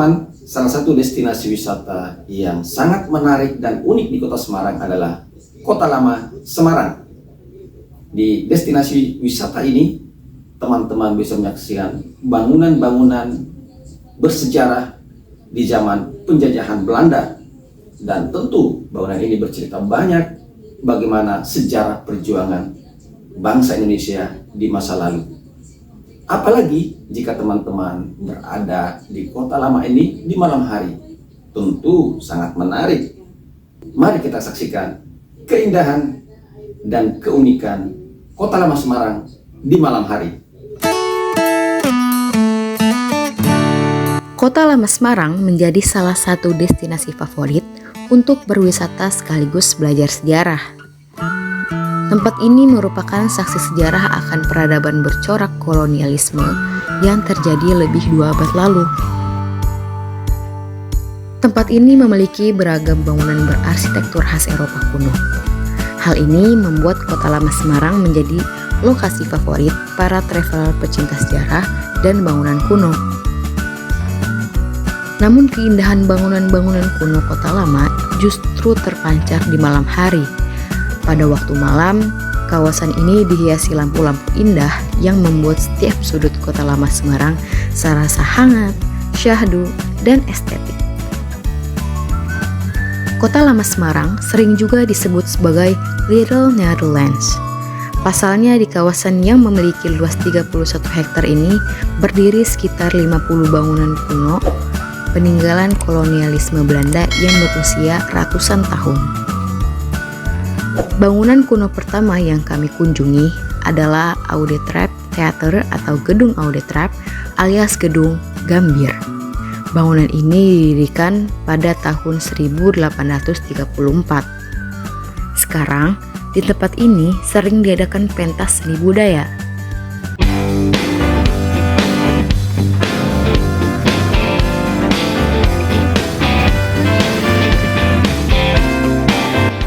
Teman-teman, salah satu destinasi wisata yang sangat menarik dan unik di Kota Semarang adalah Kota Lama Semarang. Di destinasi wisata ini, teman-teman bisa menyaksikan bangunan-bangunan bersejarah di zaman penjajahan Belanda. Dan tentu bangunan ini bercerita banyak bagaimana sejarah perjuangan bangsa Indonesia di masa lalu. Apalagi jika teman-teman berada di Kota Lama ini di malam hari, tentu sangat menarik. Mari kita saksikan keindahan dan keunikan Kota Lama Semarang di malam hari. Kota Lama Semarang menjadi salah satu destinasi favorit untuk berwisata sekaligus belajar sejarah. Tempat ini merupakan saksi sejarah akan peradaban bercorak kolonialisme yang terjadi lebih 2 abad lalu. Tempat ini memiliki beragam bangunan berarsitektur khas Eropa kuno. Hal ini membuat Kota Lama Semarang menjadi lokasi favorit para traveler pecinta sejarah dan bangunan kuno. Namun keindahan bangunan-bangunan kuno Kota Lama justru terpancar di malam hari. Pada waktu malam, kawasan ini dihiasi lampu-lampu indah yang membuat setiap sudut Kota Lama Semarang serasa hangat, syahdu, dan estetik. Kota Lama Semarang sering juga disebut sebagai Little Netherlands. Pasalnya di kawasan yang memiliki luas 31 hektar ini berdiri sekitar 50 bangunan kuno peninggalan kolonialisme Belanda yang berusia ratusan tahun. Bangunan kuno pertama yang kami kunjungi adalah Oude Trap Theater atau Gedung Oude Trap alias Gedung Gambir. Bangunan ini didirikan pada tahun 1834. Sekarang, di tempat ini sering diadakan pentas seni budaya.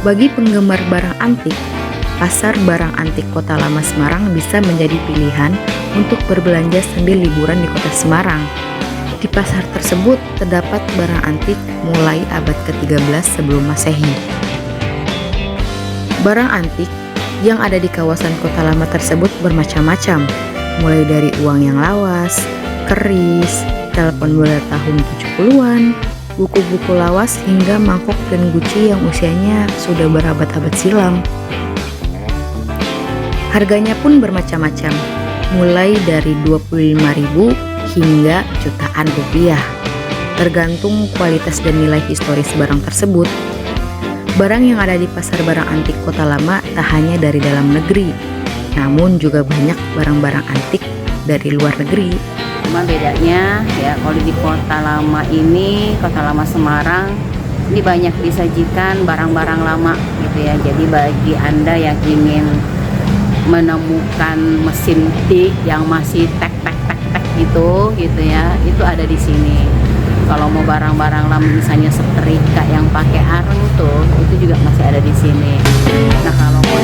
Bagi penggemar barang antik, pasar barang antik Kota Lama Semarang bisa menjadi pilihan untuk berbelanja sambil liburan di Kota Semarang. Di pasar tersebut terdapat barang antik mulai abad ke-13 sebelum Masehi. Barang antik yang ada di kawasan Kota Lama tersebut bermacam-macam, mulai dari uang yang lawas, keris, telepon bola tahun 70-an, buku-buku lawas hingga mangkok dan guci yang usianya sudah berabad-abad silam. Harganya pun bermacam-macam, mulai dari 25.000 hingga jutaan rupiah, tergantung kualitas dan nilai historis barang tersebut. Barang yang ada di pasar barang antik Kota Lama tak hanya dari dalam negeri, namun juga banyak barang-barang antik dari luar negeri. Cuma bedanya ya kalau di Kota Lama ini, Kota Lama Semarang ini banyak disajikan barang-barang lama gitu ya. Jadi bagi Anda yang ingin menemukan mesin tik yang masih tek gitu ya, itu ada di sini. Kalau mau barang-barang lama misalnya setrika yang pakai areng tuh, itu juga masih ada di sini. Nah, kalau mau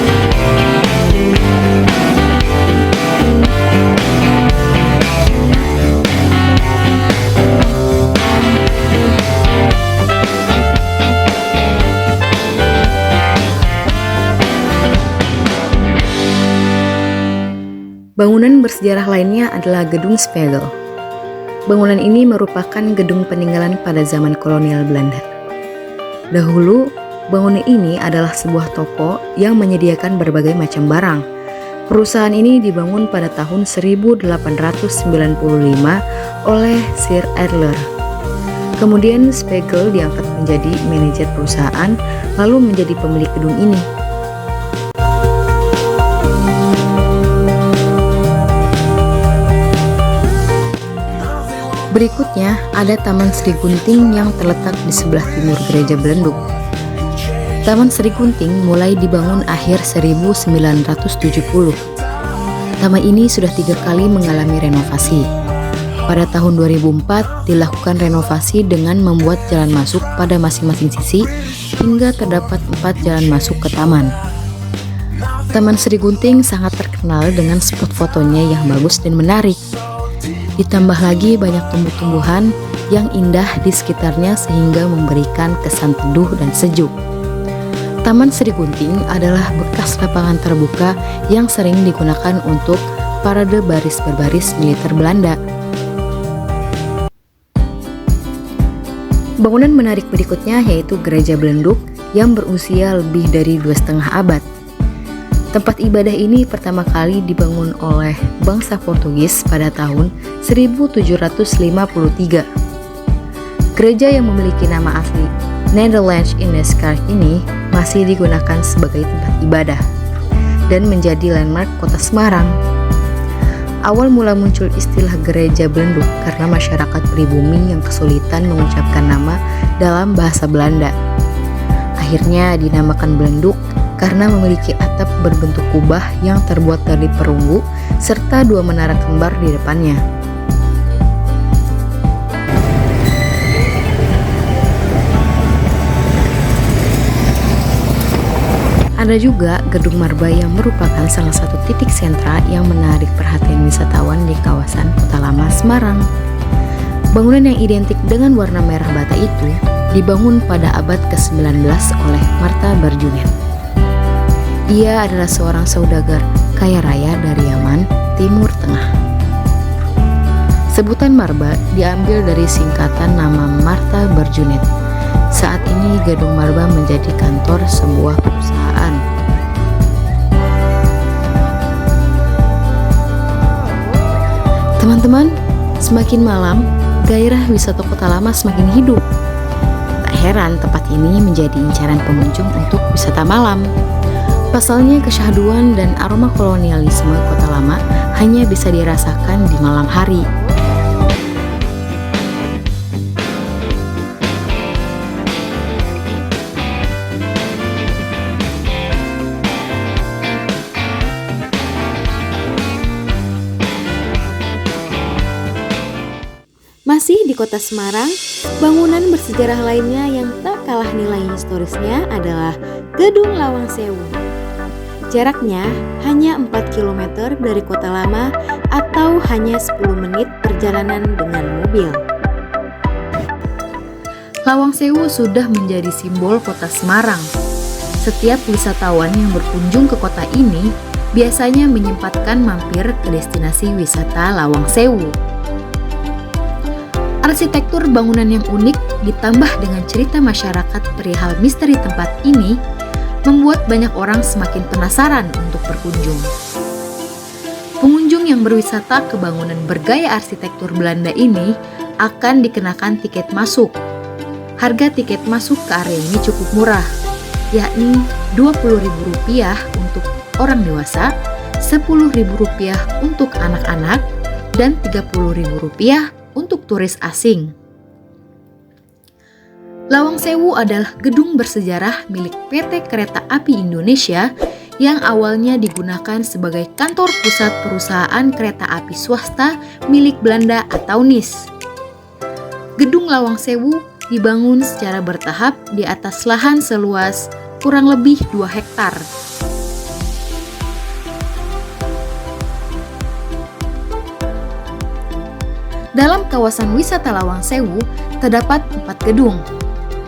bangunan bersejarah lainnya adalah Gedung Spiegel. Bangunan ini merupakan gedung peninggalan pada zaman kolonial Belanda. Dahulu, bangunan ini adalah sebuah toko yang menyediakan berbagai macam barang. Perusahaan ini dibangun pada tahun 1895 oleh Sir Adler. Kemudian Spiegel diangkat menjadi manajer perusahaan, lalu menjadi pemilik gedung ini. Berikutnya ada Taman Sri Gunting yang terletak di sebelah timur Gereja Belenduk. Taman Sri Gunting mulai dibangun akhir 1970. Taman ini sudah 3 kali mengalami renovasi. Pada tahun 2004 dilakukan renovasi dengan membuat jalan masuk pada masing-masing sisi hingga terdapat 4 jalan masuk ke taman. Taman Sri Gunting sangat terkenal dengan spot fotonya yang bagus dan menarik. Ditambah lagi banyak tumbuh-tumbuhan yang indah di sekitarnya sehingga memberikan kesan teduh dan sejuk. Taman Sri Gunting adalah bekas lapangan terbuka yang sering digunakan untuk parade baris berbaris militer Belanda. Bangunan menarik berikutnya yaitu Gereja Belenduk yang berusia lebih dari 2,5 abad. Tempat ibadah ini pertama kali dibangun oleh bangsa Portugis pada tahun 1753. Gereja yang memiliki nama asli Nederlands in the Sky ini masih digunakan sebagai tempat ibadah dan menjadi landmark kota Semarang. Awal mula muncul istilah gereja Belenduk karena masyarakat pribumi yang kesulitan mengucapkan nama dalam bahasa Belanda. Akhirnya dinamakan Belenduk karena memiliki atap berbentuk kubah yang terbuat dari perunggu serta 2 menara kembar di depannya. Ada juga Gedung Marba yang merupakan salah satu titik sentra yang menarik perhatian wisatawan di kawasan Kota Lama Semarang. Bangunan yang identik dengan warna merah bata itu dibangun pada abad ke-19 oleh Martha Berjunet. Ia adalah seorang saudagar kaya raya dari Yaman, Timur Tengah. Sebutan Marba diambil dari singkatan nama Martha Berjunet. Saat ini Gedung Marba menjadi kantor sebuah perusahaan. Teman-teman, semakin malam, gairah wisata Kota Lama semakin hidup. Tak heran tempat ini menjadi incaran pengunjung untuk wisata malam. Pasalnya kesyahduan dan aroma kolonialisme Kota Lama hanya bisa dirasakan di malam hari. Masih di Kota Semarang, bangunan bersejarah lainnya yang tak kalah nilai historisnya adalah Gedung Lawang Sewu. Jaraknya hanya 4 km dari Kota Lama atau hanya 10 menit perjalanan dengan mobil. Lawang Sewu sudah menjadi simbol Kota Semarang. Setiap wisatawan yang berkunjung ke kota ini biasanya menyempatkan mampir ke destinasi wisata Lawang Sewu. Arsitektur bangunan yang unik ditambah dengan cerita masyarakat perihal misteri tempat ini membuat banyak orang semakin penasaran untuk berkunjung. Pengunjung yang berwisata ke bangunan bergaya arsitektur Belanda ini akan dikenakan tiket masuk. Harga tiket masuk ke area ini cukup murah, yakni Rp20.000 untuk orang dewasa, Rp10.000 untuk anak-anak, dan Rp30.000 untuk turis asing. Lawang Sewu adalah gedung bersejarah milik PT Kereta Api Indonesia yang awalnya digunakan sebagai kantor pusat perusahaan kereta api swasta milik Belanda atau NIS. Gedung Lawang Sewu dibangun secara bertahap di atas lahan seluas kurang lebih 2 hektar. Dalam kawasan wisata Lawang Sewu terdapat 4 gedung.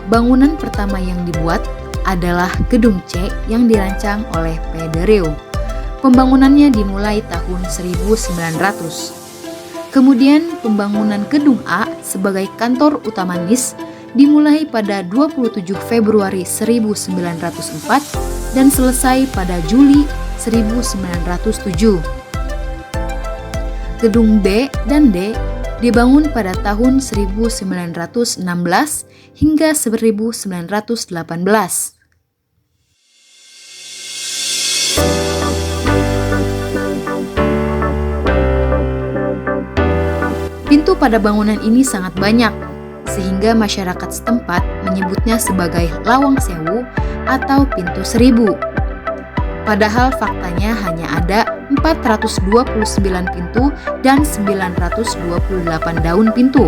Bangunan pertama yang dibuat adalah Gedung C yang dirancang oleh Pedereu. Pembangunannya dimulai tahun 1900. Kemudian pembangunan Gedung A sebagai kantor utama NIS dimulai pada 27 Februari 1904 dan selesai pada Juli 1907. Gedung B dan D dibangun pada tahun 1916 hingga 1918. Pintu pada bangunan ini sangat banyak, sehingga masyarakat setempat menyebutnya sebagai Lawang Sewu atau Pintu Seribu. Padahal faktanya hanya ada 429 pintu dan 928 daun pintu.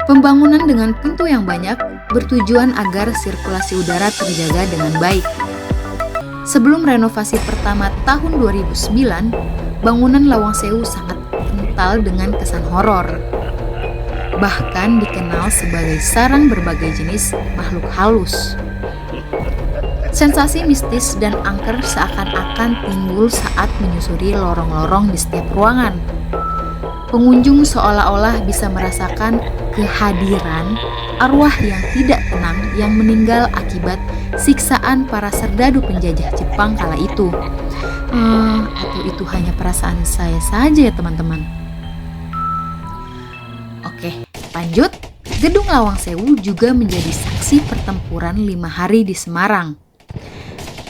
Pembangunan dengan pintu yang banyak bertujuan agar sirkulasi udara terjaga dengan baik. Sebelum renovasi pertama tahun 2009, bangunan Lawang Sewu sangat kental dengan kesan horor. bahkan dikenal sebagai sarang berbagai jenis makhluk halus. Sensasi mistis dan angker seakan-akan timbul saat menyusuri lorong-lorong di setiap ruangan. Pengunjung seolah-olah bisa merasakan kehadiran arwah yang tidak tenang yang meninggal akibat siksaan para serdadu penjajah Jepang kala itu. Atau itu hanya perasaan saya saja ya teman-teman. Oke, lanjut. Gedung Lawang Sewu juga menjadi saksi pertempuran 5 hari di Semarang.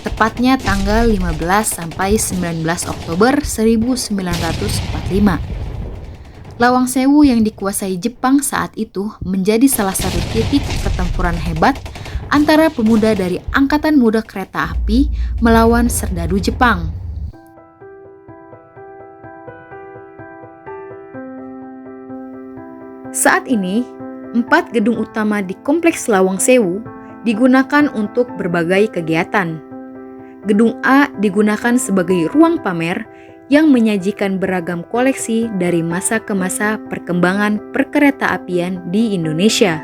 Tepatnya tanggal 15 sampai 19 Oktober 1945. Lawang Sewu yang dikuasai Jepang saat itu menjadi salah satu titik pertempuran hebat antara pemuda dari Angkatan Muda Kereta Api melawan serdadu Jepang. Saat ini, 4 gedung utama di Kompleks Lawang Sewu digunakan untuk berbagai kegiatan. Gedung A digunakan sebagai ruang pamer yang menyajikan beragam koleksi dari masa ke masa perkembangan perkereta-apian di Indonesia.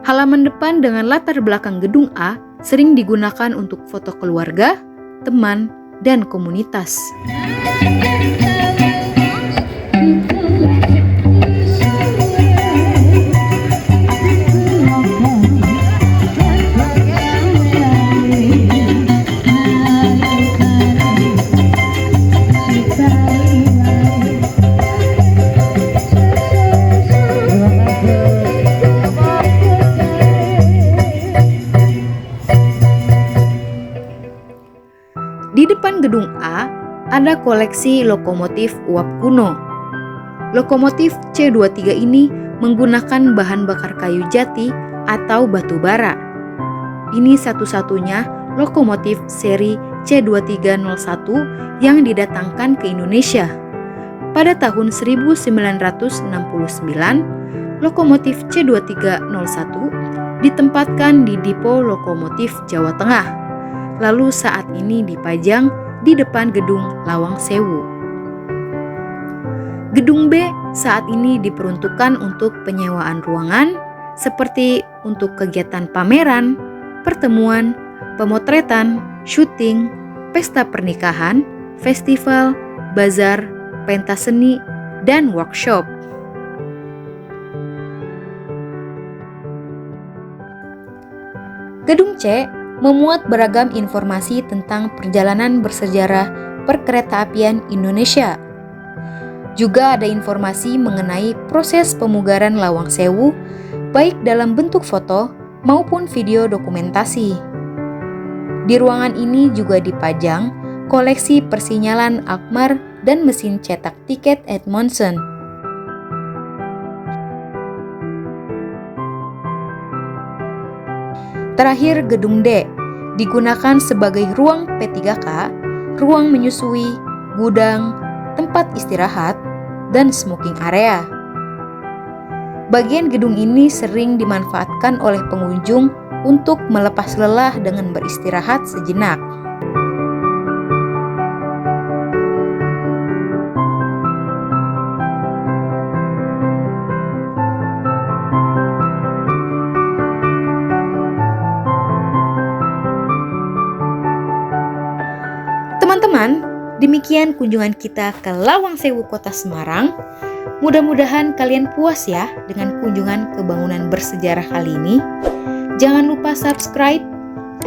Halaman depan dengan latar belakang gedung A sering digunakan untuk foto keluarga, teman, dan komunitas. Di depan gedung A ada koleksi lokomotif uap kuno. Lokomotif C23 ini menggunakan bahan bakar kayu jati atau batu bara. Ini satu-satunya lokomotif seri C2301 yang didatangkan ke Indonesia. Pada tahun 1969, lokomotif C2301 ditempatkan di Depo Lokomotif Jawa Tengah. Lalu saat ini dipajang di depan gedung Lawang Sewu. Gedung B saat ini diperuntukkan untuk penyewaan ruangan seperti untuk kegiatan pameran, pertemuan, pemotretan, syuting, pesta pernikahan, festival, bazar, pentas seni, dan workshop. Gedung C memuat beragam informasi tentang perjalanan bersejarah perkeretaapian Indonesia. Juga ada informasi mengenai proses pemugaran Lawang Sewu, baik dalam bentuk foto maupun video dokumentasi. Di ruangan ini juga dipajang koleksi persinyalan Alkmaar dan mesin cetak tiket Edmondson. Terakhir, gedung D digunakan sebagai ruang P3K, ruang menyusui, gudang, tempat istirahat, dan smoking area. Bagian gedung ini sering dimanfaatkan oleh pengunjung untuk melepas lelah dengan beristirahat sejenak. Teman-teman, demikian kunjungan kita ke Lawang Sewu Kota Semarang. Mudah-mudahan kalian puas ya dengan kunjungan ke bangunan bersejarah kali ini. Jangan lupa subscribe,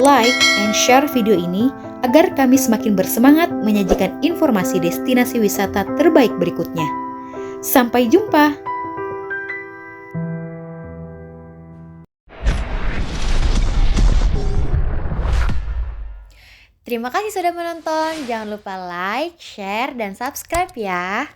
like, and share video ini agar kami semakin bersemangat menyajikan informasi destinasi wisata terbaik berikutnya. Sampai jumpa! Terima kasih sudah menonton. Jangan lupa like, share, dan subscribe ya.